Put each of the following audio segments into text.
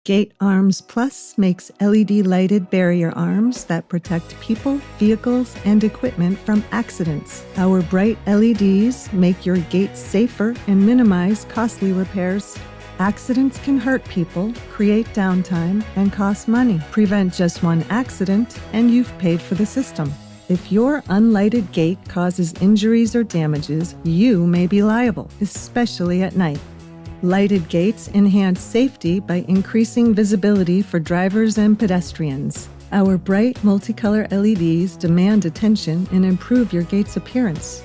GateArms Plus makes LED-lighted barrier arms that protect people, vehicles, and equipment from accidents. Our bright LEDs make your gates safer and minimize costly repairs. Accidents can hurt people, create downtime, and cost money. Prevent just one accident, and you've paid for the system. If your unlighted gate causes injuries or damages, you may be liable, especially at night. Lighted gates enhance safety by increasing visibility for drivers and pedestrians. Our bright multicolor LEDs demand attention and improve your gate's appearance.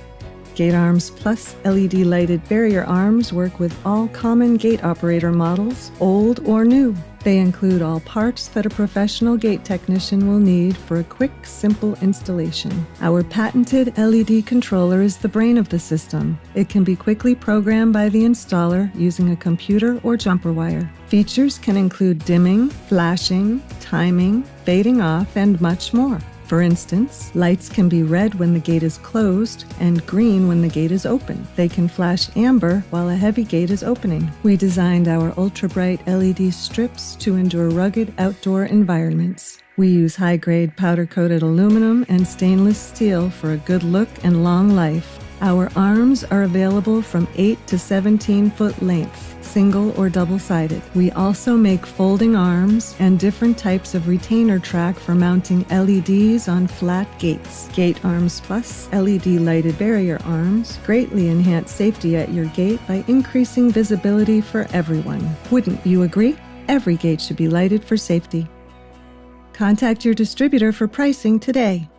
GateArms Plus LED lighted barrier arms work with all common gate operator models, old or new. They include all parts that a professional gate technician will need for a quick, simple installation. Our patented LED controller is the brain of the system. It can be quickly programmed by the installer using a computer or jumper wire. Features can include dimming, flashing, timing, fading off, and much more. For instance, lights can be red when the gate is closed and green when the gate is open. They can flash amber while a heavy gate is opening. We designed our ultra-bright LED strips to endure rugged outdoor environments. We use high-grade powder-coated aluminum and stainless steel for a good look and long life. Our arms are available from 8 to 17-foot lengths, single or double-sided. We also make folding arms and different types of retainer track for mounting LEDs on flat gates. GateArms Plus LED lighted barrier arms greatly enhance safety at your gate by increasing visibility for everyone. Wouldn't you agree? Every gate should be lighted for safety. Contact your distributor for pricing today.